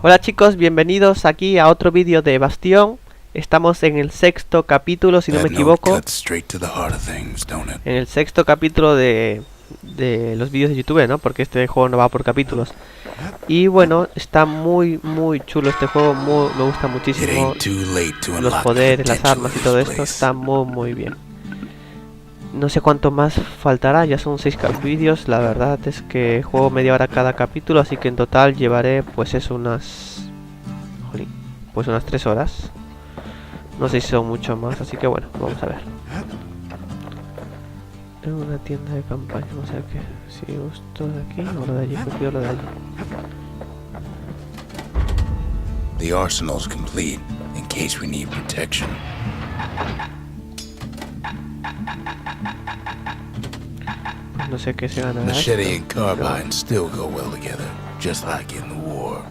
Hola chicos, bienvenidos aquí a otro vídeo de Bastion. Estamos en el sexto capítulo, si no me equivoco. En el sexto capítulo de los vídeos de YouTube, ¿no? Porque este juego no va por capítulos. Y bueno, está muy chulo este juego, me gusta muchísimo. Los poderes, las armas y todo esto está muy bien. No sé cuánto más faltará, ya son 6 vídeos. La verdad es que juego media hora cada capítulo, así que en total llevaré pues eso unas... Jolín, pues unas 3 horas. No sé si son mucho más, así que bueno, vamos a ver. En una tienda de campaña, vamos a ver qué. Si gusto de aquí o lo de allí, prefiero lo de allí. The arsenal's complete in case we need protection. Pues no sé qué se ganará. Machete and carbine still go well together, just like in the war.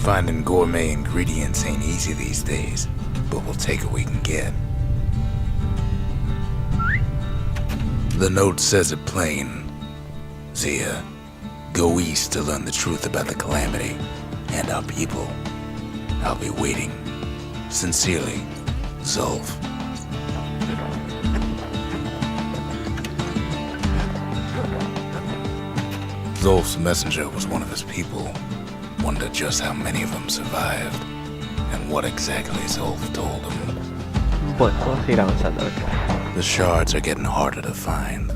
Finding gourmet ingredients ain't easy these days, but we'll take what we can get. The note says it plain. Hacia, go east to learn the truth about the calamity and our people. I'll be waiting. Sincerely, Zulf. Zulf's messenger was one of his people. Wondered just how many of them survived, and what exactly Zulf told him. Bueno, vamos a ir avanzando a ver qué hay. The shards are getting harder to find.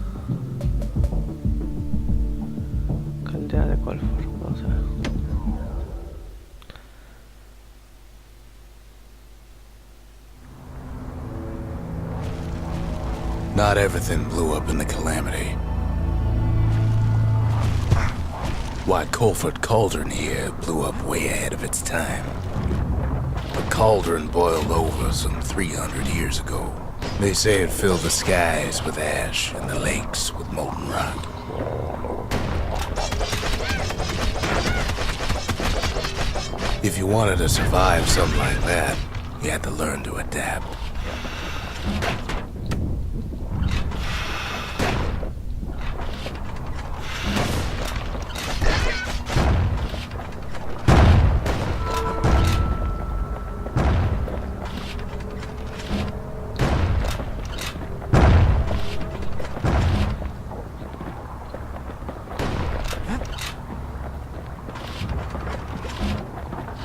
Caldera de Colfor, vamos a ver. Not everything blew up in the calamity. Why, Colford Cauldron here blew up way ahead of its time. The cauldron boiled over some 300 years ago. They say it filled the skies with ash and the lakes with molten rock. If you wanted to survive something like that, you had to learn to adapt.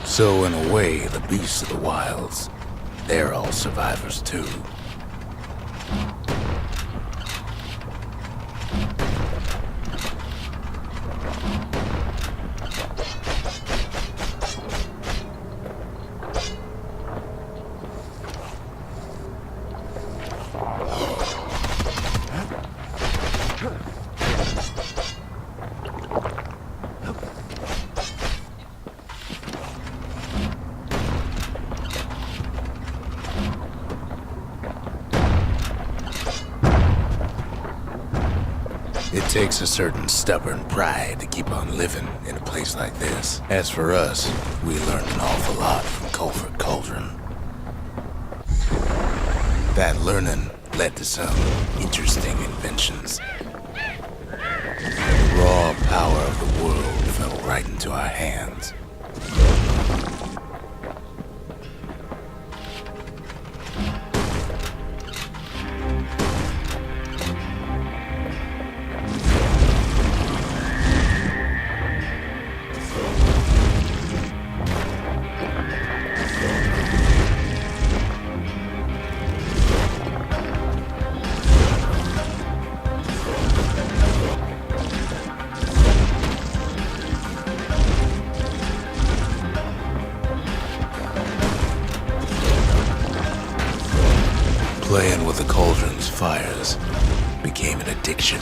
So in a way, the beasts of the wilds, they're all survivors too. It takes a certain stubborn pride to keep on living in a place like this. As for us, we learned an awful lot from Colford Cauldron. That learning led to some interesting inventions. The raw power of the world fell right into our hands. Playing with the cauldron's fires became an addiction.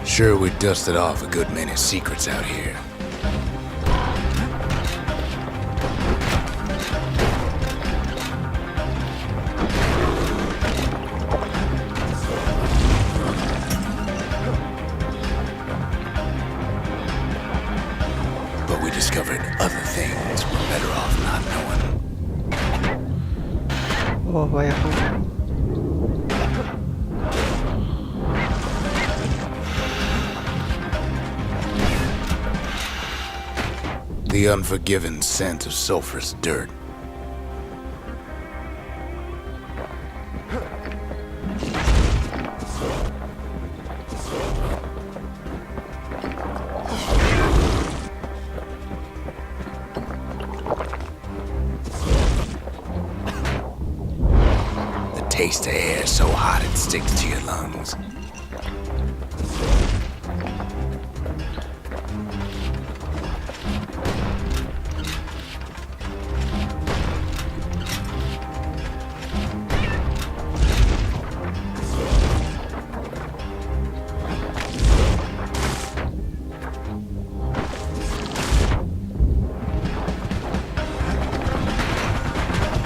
Sure, we dusted off a good many secrets out here. But we discovered other things we're better off not knowing. Oh, vaya. The unforgiving scent of sulfurous dirt. The taste of air so hot it sticks to your lungs.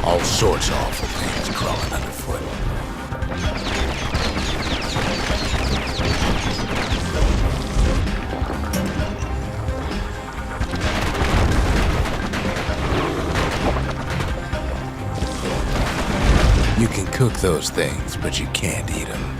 All sorts of awful things crawling underfoot. You can cook those things, but you can't eat them.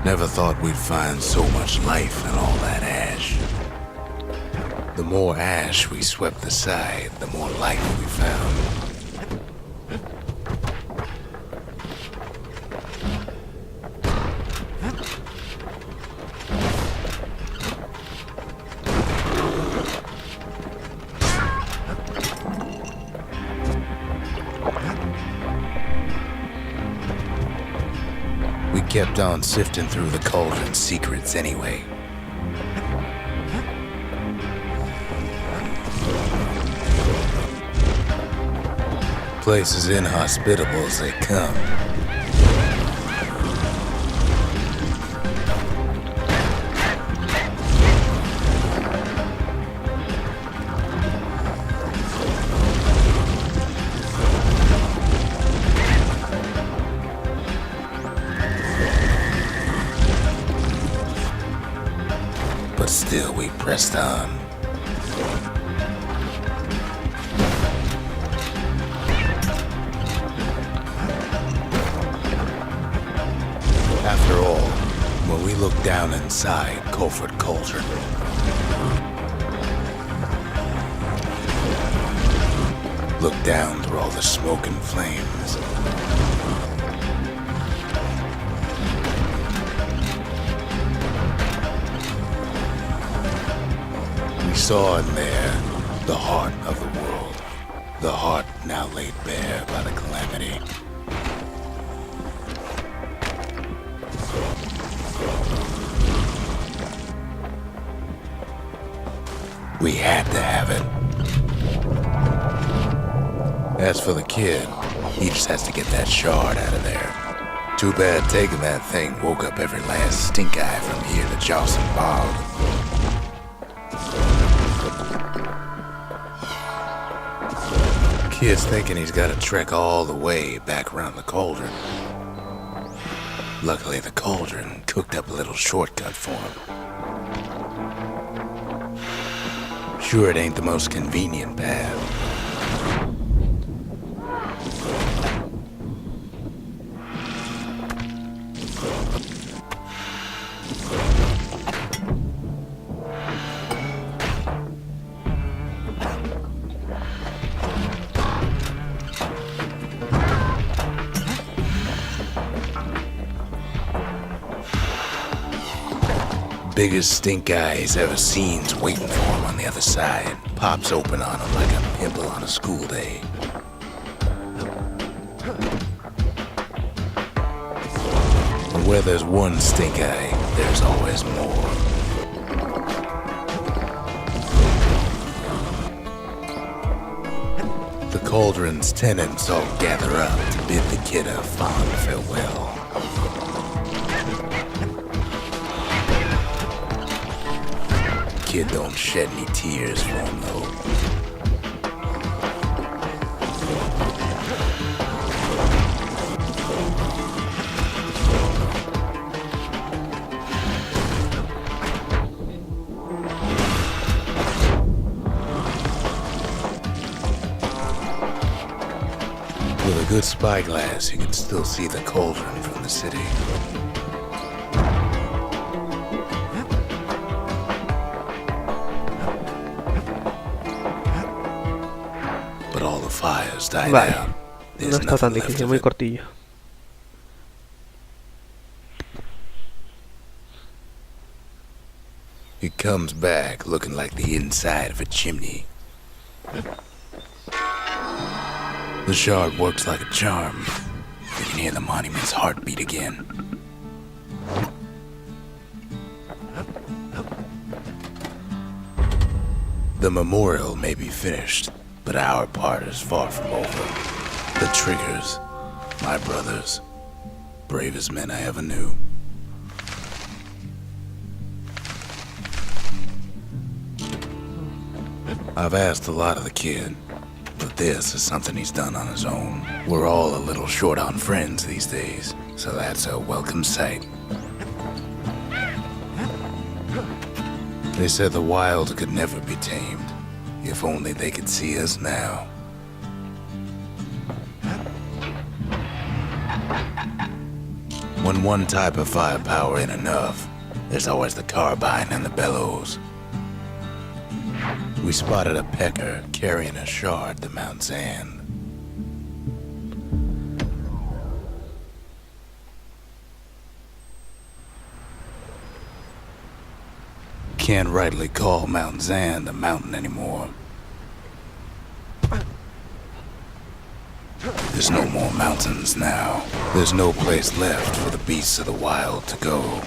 Never thought we'd find so much life in all that ash. The more ash we swept aside, the more life we found. We kept on sifting through the cauldron's secrets anyway. Place as inhospitable as they come. But still we pressed on. After all, when we looked down inside Culford Cauldron, looked down through all the smoke and flames, we saw in there the heart of the world, the heart now laid bare by the calamity. We had to have it. As for the kid, he just has to get that shard out of there. Too bad taking that thing woke up every last stink eye from here to Johnson Bog. Kid's thinking he's got to trek all the way back around the cauldron. Luckily, the cauldron cooked up a little shortcut for him. Sure, it ain't the most convenient path. Biggest stink eye he's ever seen's waiting for him on the other side. Pops open on him like a pimple on a school day. And where there's one stink eye, there's always more. The cauldron's tenants all gather up to bid the kid a fond farewell. Kid don't shed any tears for him, though. good spyglass, you can still see the cauldron from the city. But all the fires died Vale, out. no There's está tan nothing left difícil, of muy it. cortillo. It comes back looking like the inside of a chimney. The shard works like a charm. You can hear the monument's heartbeat again. The memorial may be finished, but our part is far from over. The Triggers, my brothers, bravest men I ever knew. I've asked a lot of the kid, but this is something he's done on his own. We're all a little short on friends these days, so that's a welcome sight. They said the wild could never be tamed, if only they could see us now. When one type of firepower ain't enough, there's always the carbine and the bellows. We spotted a pecker carrying a shard to Mount Zan. Can't rightly call Mount Zan the mountain anymore. There's no more mountains now. There's no place left for the beasts of the wild to go.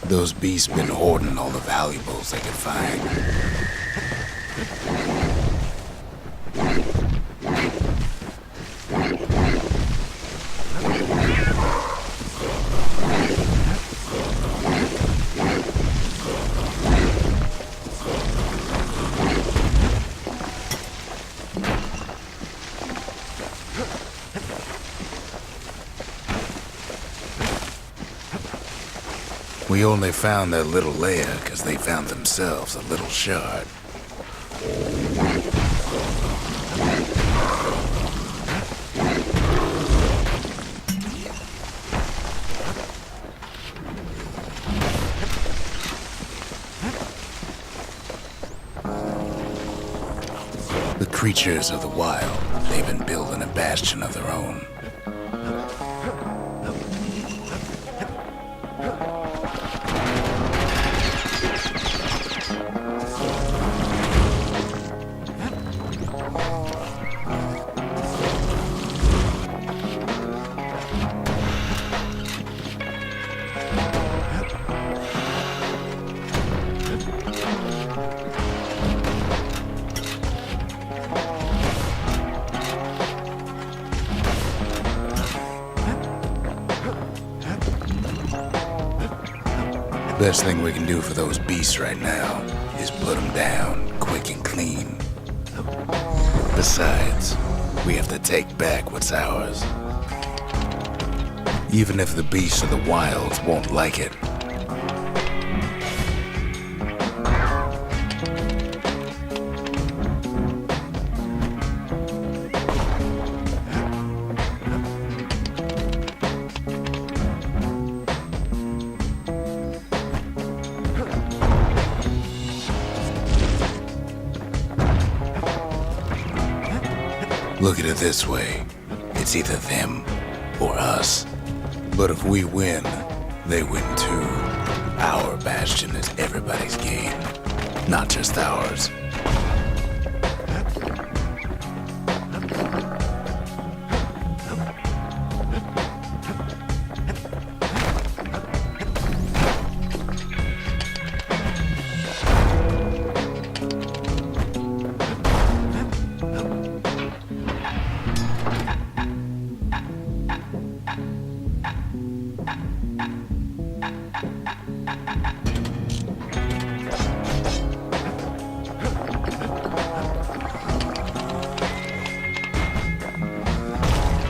Those beasts been hoarding all the valuables they could find. We only found their little lair because they found themselves a little shard. The creatures of the wild, they've been building a bastion of their own. Best thing we can do for those beasts right now is put them down quick and clean. Besides, we have to take back what's ours. Even if the beasts of the wilds won't like it. Look at it this way. It's either them or us. But if we win, they win too. Our bastion is everybody's gain, not just ours.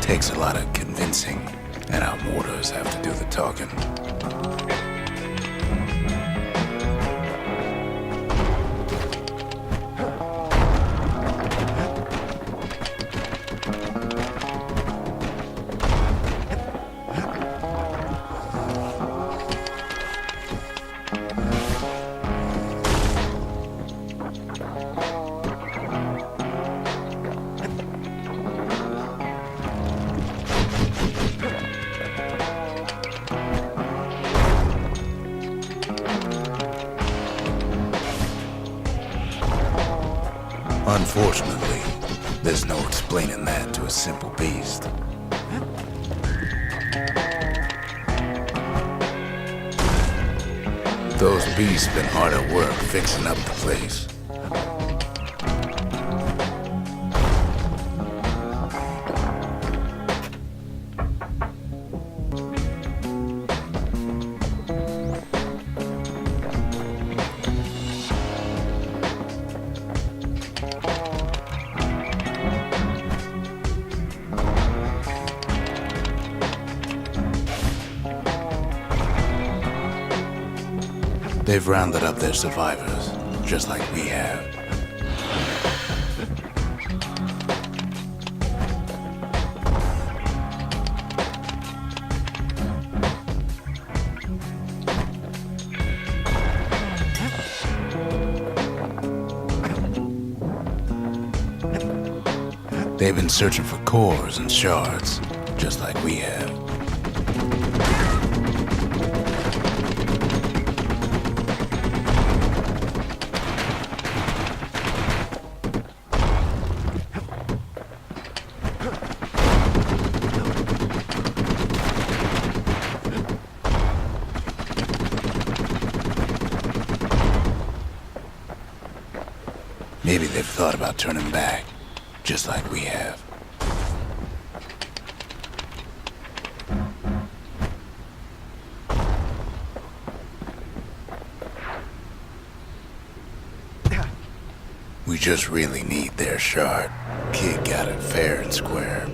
Takes a lot of convincing, and our mortars have to do the talking. Unfortunately, there's no explaining that to a simple beast. Those beasts been hard at work fixing up the place. They've rounded up their survivors, just like we have. They've been searching for cores and shards, just like we have. Maybe they've thought about turning back, just like we have. We just really need their shard. Kid got it fair and square.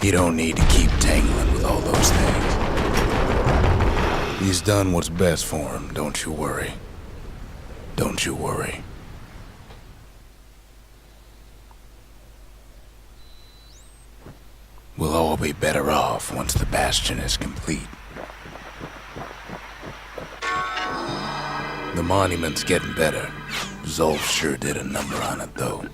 You don't need to keep tangling with all those things. He's done what's best for him, don't you worry. Don't you worry. We'll all be better off once the Bastion is complete. The monument's getting better. Zolf sure did a number on it, though.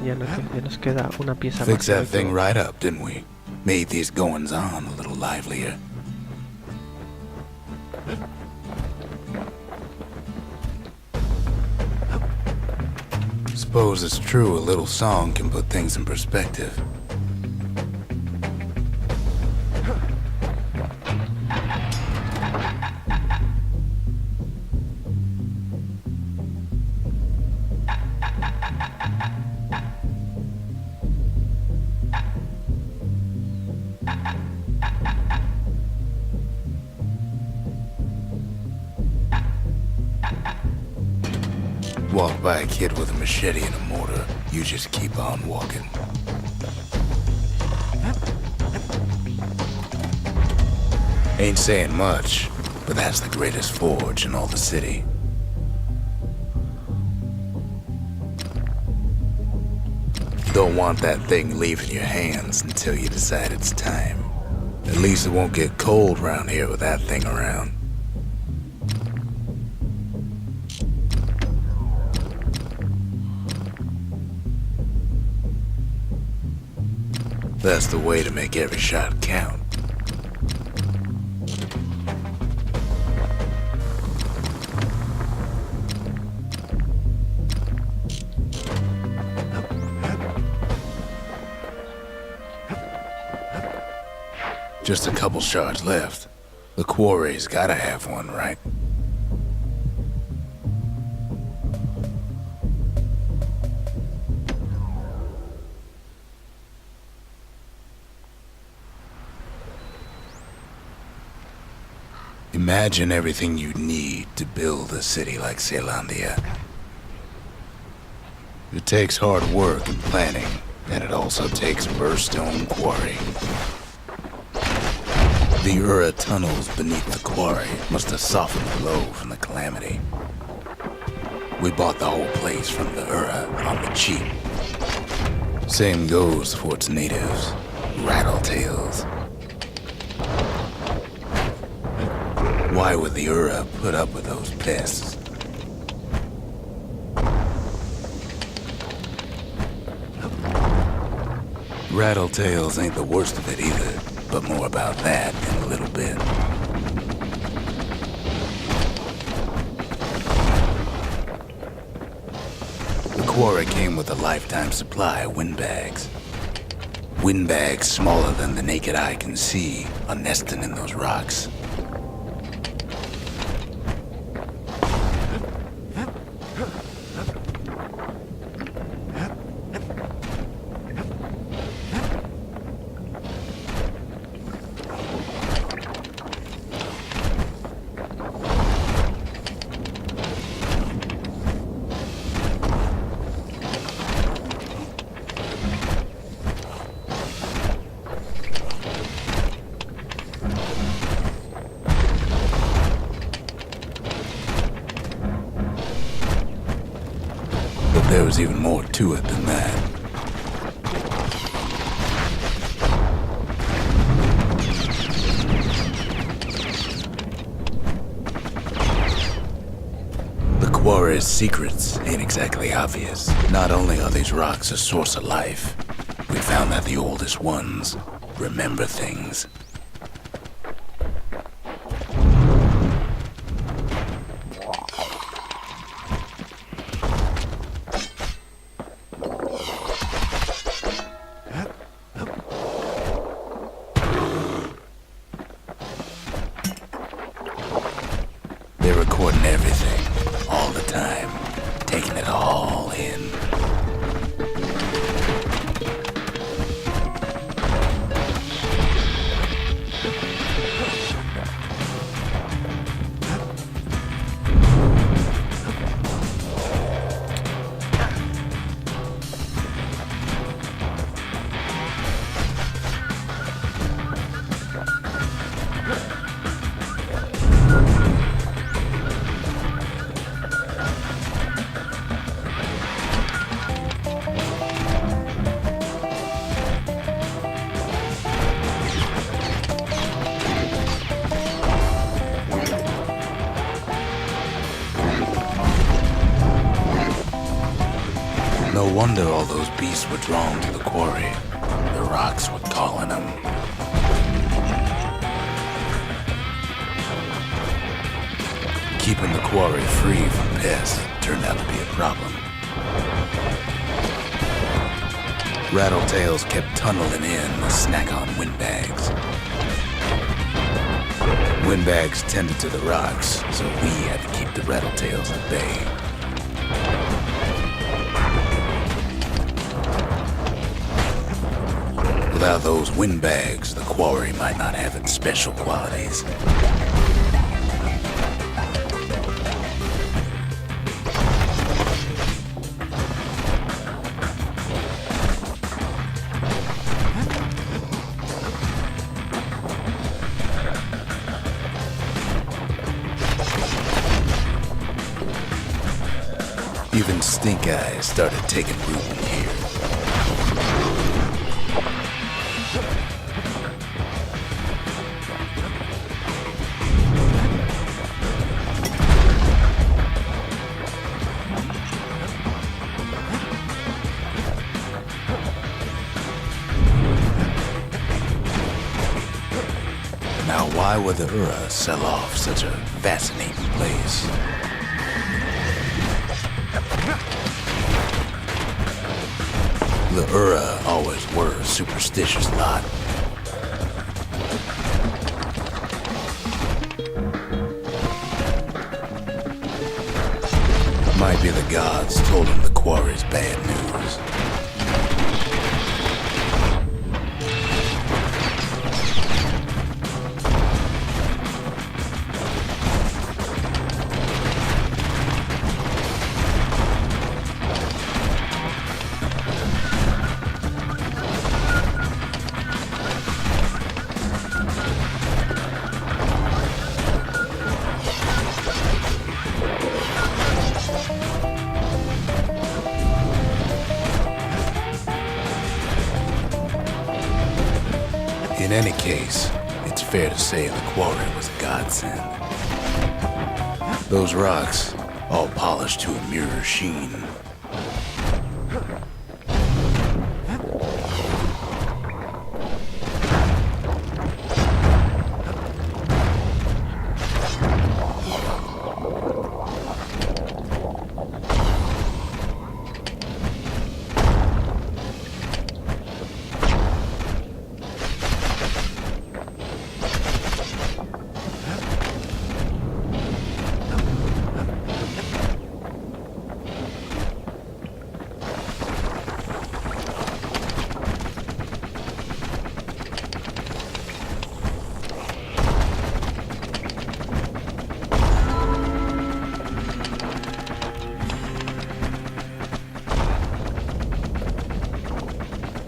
Ya nos queda una pieza Fix más. that thing right up, didn't we? Made these goings-on a little livelier. Suppose it's true a little song can put things in perspective. Walk by a kid with a machete and a mortar, you just keep on walking. Ain't saying much, but that's the greatest forge in all the city. Don't want that thing leaving your hands until you decide it's time. At least it won't get cold around here with that thing around. That's the way to make every shot count. Just a couple shards left. The quarry's gotta have one, right? Imagine everything you'd need to build a city like Zealandia. It takes hard work and planning, and it also takes Bastion quarry. The Ura tunnels beneath the quarry must have softened the blow from the calamity. We bought the whole place from the Ura on the cheap. Same goes for its natives, rattletails. Why would the Ura put up with those pests? Rattletails ain't the worst of it either, but more about that in a little bit. The quarry came with a lifetime supply of windbags. Windbags smaller than the naked eye can see are nesting in those rocks. There was even more to it than that. The quarry's secrets ain't exactly obvious. Not only are these rocks a source of life, we found that the oldest ones remember things. They're recording everything, all the time, taking it all in. No wonder all those beasts were drawn to the quarry. The rocks were calling them. Keeping the quarry free from pests turned out to be a problem. Rattletails kept tunneling in to snack on windbags. Windbags tended to the rocks, so we had to keep the rattletails at bay. Without those windbags, the quarry might not have its special qualities. Even stink eyes started taking root in here. Now, why would the Ura sell off such a fascinating place? The Ura always were a superstitious lot. Might be the gods told him the quarry's bad news. In any case, it's fair to say the quarry was a godsend. Those rocks, all polished to a mirror sheen.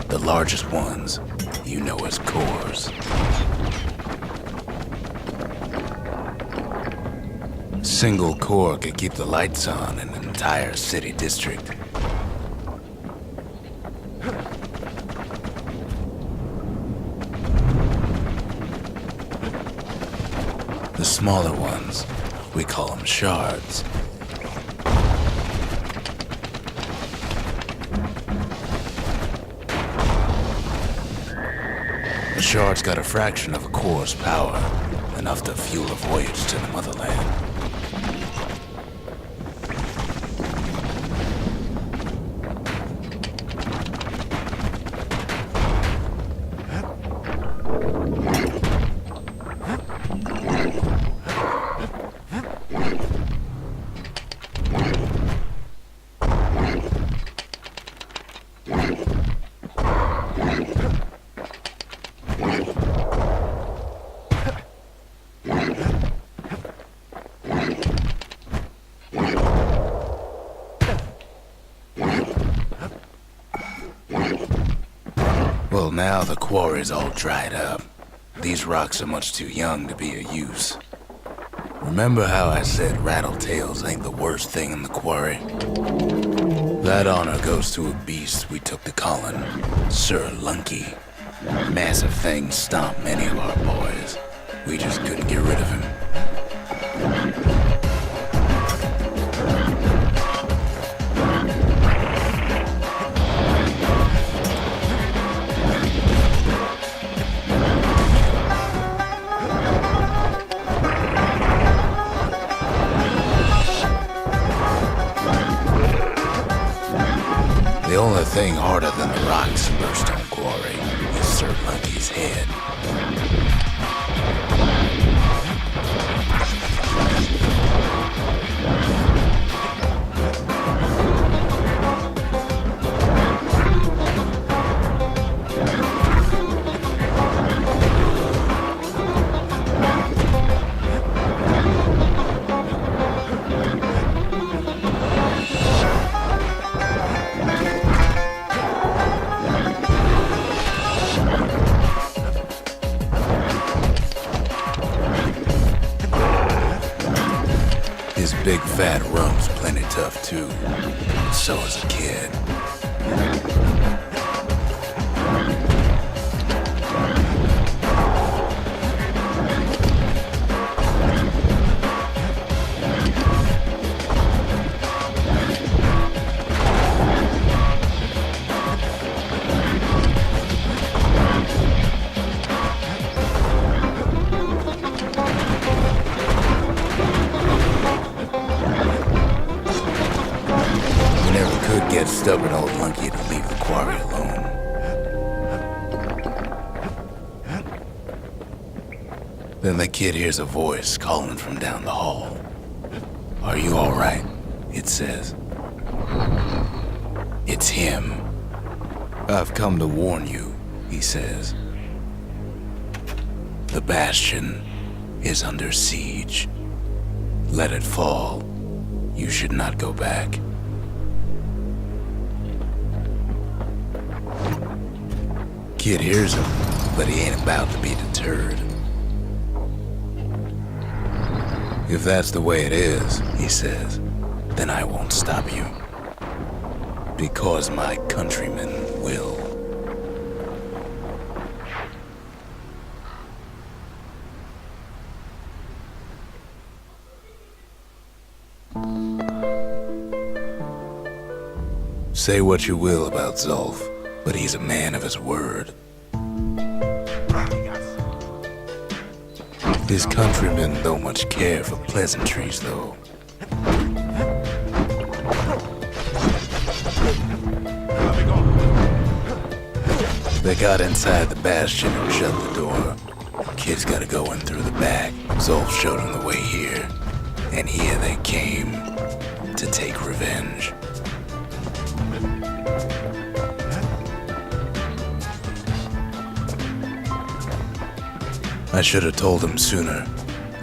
The largest ones, you know as cores. Single core could keep the lights on in an entire city district. The smaller ones, we call them shards. The shard's got a fraction of a core's power, enough to fuel a voyage to the motherland. Well, now the quarry's all dried up. These rocks are much too young to be of use. Remember how I said rattletails ain't the worst thing in the quarry? That honor goes to a beast we took to Colin, Sir Lunky. Massive thing stomped many of our boys. We just couldn't get rid of him. The only thing harder than the rocks in Bastion Quarry is Sir Lunky's head. His big fat rump's plenty tough too. So is a kid. Get stubborn old Lunky to leave the quarry alone. Then the kid hears a voice calling from down the hall. Are you all right? it says. It's him. I've come to warn you, he says. The Bastion is under siege. Let it fall. You should not go back. Kid hears him, but he ain't about to be deterred. If that's the way it is, he says, then I won't stop you. Because my countrymen will. Say what you will about Zulf, but he's a man of his word. His countrymen don't much care for pleasantries, though. They got inside the Bastion and shut the door. Kids gotta go in through the back. Zulf showed them the way here. And here they came to take revenge. I should have told him sooner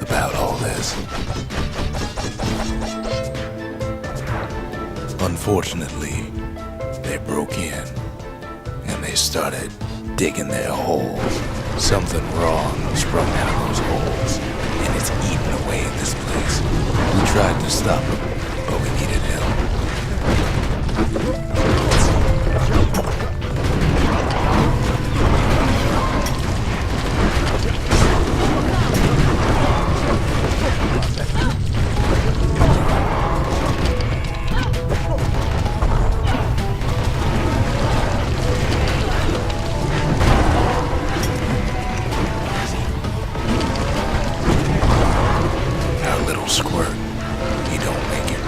about all this. Unfortunately, they broke in and they started digging their holes. Something wrong sprung out of those holes and it's eating away at this place. We tried to stop him, but we needed help. Squirt, he don't make it.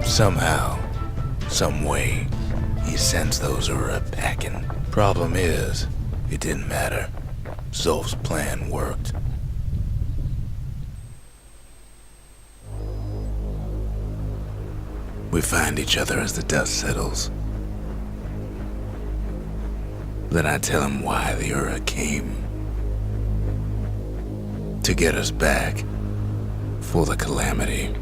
Somehow, some way, he sends those Ura packing. Problem is, it didn't matter. Zulf's plan worked. We find each other as the dust settles. Then I tell him why the Ura came. To get us back. For the calamity.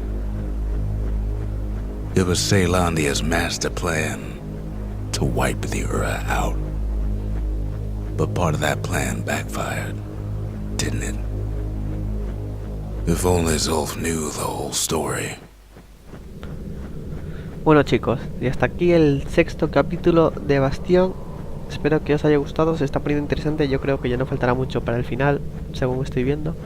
It was Caelandia's master plan to wipe the Ura out. But part of that plan backfired, didn't it? If only Zulf knew the whole story. Bueno chicos, y hasta aquí el sexto capítulo de Bastion. Espero que os haya gustado, se está poniendo interesante. Yo creo que ya no faltará mucho para el final, según estoy viendo.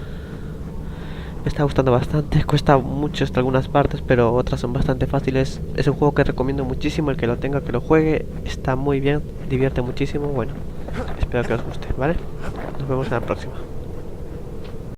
Me está gustando bastante, cuesta mucho hasta algunas partes, pero otras son bastante fáciles. Es un juego que recomiendo muchísimo, el que lo tenga, que lo juegue. Está muy bien, divierte muchísimo. Bueno, espero que os guste, ¿vale? Nos vemos en la próxima.